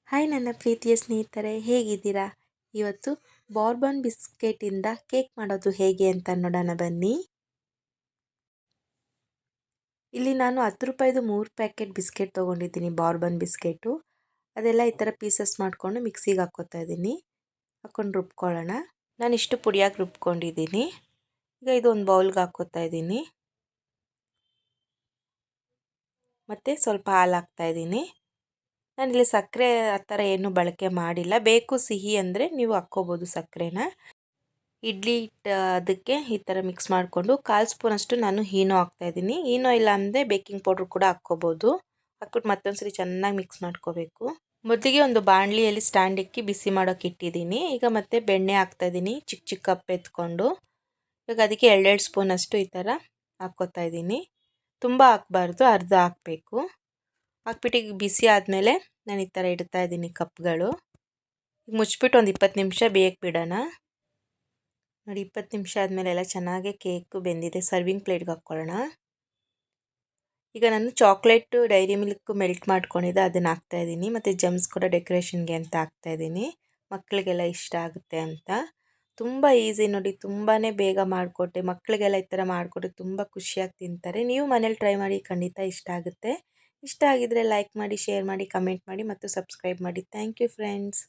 Hi ನನ್ನ ಪ್ರೀತಿಯ ಸ್ನೇಹಿತರೆ, ಹೇಗಿದ್ದೀರಾ? ಇವತ್ತು ಬಾರ್ಬನ್ ಬಿಸ್ಕೆಟಿಂದ ಕೇಕ್ ಮಾಡೋದು ಹೇಗೆ ಅಂತ ನೋಡೋಣ ಬನ್ನಿ. ಇಲ್ಲಿ ನಾನು 10 ರೂಪಾಯಿದು 3 ಪ್ಯಾಕೆಟ್ ಬಿಸ್ಕೆಟ್ ತೊಗೊಂಡಿದ್ದೀನಿ, ಬಾರ್ಬನ್ ಬಿಸ್ಕೆಟು. ಅದೆಲ್ಲ ಈ ಥರ ಪೀಸಸ್ ಮಾಡಿಕೊಂಡು ಮಿಕ್ಸಿಗೆ ಹಾಕ್ಕೋತಾ ಇದ್ದೀನಿ. ಹಾಕ್ಕೊಂಡು ರುಬ್ಕೊಳ್ಳೋಣ. ನಾನು ಇಷ್ಟು ಪುಡಿಯಾಗಿ ರುಬ್ಕೊಂಡಿದ್ದೀನಿ. ಈಗ ಇದು ಒಂದು ಬೌಲ್ಗೆ ಹಾಕ್ಕೋತಾ ಇದ್ದೀನಿ. ಮತ್ತು ಸ್ವಲ್ಪ ಹಾಲು ಹಾಕ್ತಾಯಿದ್ದೀನಿ. ನಾನಿಲ್ಲಿ ಸಕ್ಕರೆ ಆ ಥರ ಏನು ಬಳಕೆ ಮಾಡಿಲ್ಲ. ಬೇಕು ಸಿಹಿ ಅಂದರೆ ನೀವು ಹಾಕ್ಕೋಬೋದು ಸಕ್ಕರೆನ. ಇಡ್ಲಿ ಹಿಟ್ಟು ಅದಕ್ಕೆ ಈ ಥರ ಮಿಕ್ಸ್ ಮಾಡಿಕೊಂಡು 1/4 ಸ್ಪೂನಷ್ಟು ನಾನು ಈನೋ ಹಾಕ್ತಾಯಿದ್ದೀನಿ. ಈನೋ ಇಲ್ಲ ಅಂದರೆ ಬೇಕಿಂಗ್ ಪೌಡ್ರ್ ಕೂಡ ಹಾಕ್ಕೋಬೋದು. ಹಾಕ್ಬಿಟ್ಟು ಮತ್ತೊಂದು ಸರಿ ಚೆನ್ನಾಗಿ ಮಿಕ್ಸ್ ಮಾಡ್ಕೋಬೇಕು. ಮೊದಲಿಗೆ ಒಂದು ಬಾಣಲಿಯಲ್ಲಿ ಸ್ಟ್ಯಾಂಡ್ ಇಕ್ಕಿ ಬಿಸಿ ಮಾಡೋಕೆ ಇಟ್ಟಿದ್ದೀನಿ. ಈಗ ಮತ್ತೆ ಬೆಣ್ಣೆ ಹಾಕ್ತಾಯಿದ್ದೀನಿ, ಚಿಕ್ಕ ಚಿಕ್ಕ ಕಪ್ ಎತ್ಕೊಂಡು. ಇವಾಗ ಅದಕ್ಕೆ 2 ಸ್ಪೂನಷ್ಟು ಈ ಥರ ಹಾಕ್ಕೋತಾ ಇದ್ದೀನಿ. ತುಂಬ ಹಾಕ್ಬಾರ್ದು, ಅರ್ಧ ಹಾಕಬೇಕು. ಹಾಕ್ಬಿಟ್ಟು ಈಗ ಬಿಸಿ ಆದಮೇಲೆ ನಾನು ಈ ಥರ ಇಡ್ತಾ ಇದ್ದೀನಿ ಕಪ್ಗಳು. ಈಗ ಮುಚ್ಚಿಬಿಟ್ಟು ಒಂದು 20 ನಿಮಿಷ ಬೇಯಕ್ಕೆ ಬಿಡೋಣ. ನೋಡಿ, 20 ನಿಮಿಷ ಆದಮೇಲೆ ಎಲ್ಲ ಚೆನ್ನಾಗಿ ಕೇಕು ಬೆಂದಿದೆ. ಸರ್ವಿಂಗ್ ಪ್ಲೇಟ್ಗೆ ಹಾಕ್ಕೊಳ್ಳೋಣ. ಈಗ ನಾನು ಚಾಕ್ಲೇಟು ಡೈರಿ ಮಿಲ್ಕ್ ಮೆಲ್ಟ್ ಮಾಡ್ಕೊಂಡಿದ್ದೆ, ಅದನ್ನು ಹಾಕ್ತಾಯಿದ್ದೀನಿ. ಮತ್ತು ಜಮ್ಸ್ ಕೂಡ ಡೆಕೋರೇಷನ್ಗೆ ಅಂತ ಹಾಕ್ತಾಯಿದ್ದೀನಿ, ಮಕ್ಕಳಿಗೆಲ್ಲ ಇಷ್ಟ ಆಗುತ್ತೆ ಅಂತ. ತುಂಬ ಈಸಿ ನೋಡಿ, ತುಂಬಾ ಬೇಗ ಮಾಡಿಕೊಟ್ಟೆ. ಮಕ್ಕಳಿಗೆಲ್ಲ ಈ ಥರ ಮಾಡಿಕೊಟ್ಟೆ ತುಂಬ ಖುಷಿಯಾಗಿ ತಿಂತಾರೆ. ನೀವು ಮನೇಲಿ ಟ್ರೈ ಮಾಡಿ, ಖಂಡಿತ ಇಷ್ಟ ಆಗುತ್ತೆ. ಇಷ್ಟ ಆಗಿದ್ದರೆ ಲೈಕ್ ಮಾಡಿ, ಶೇರ್ ಮಾಡಿ, ಕಮೆಂಟ್ ಮಾಡಿ ಮತ್ತು ಸಬ್ಸ್ಕ್ರೈಬ್ ಮಾಡಿ. Thank you friends.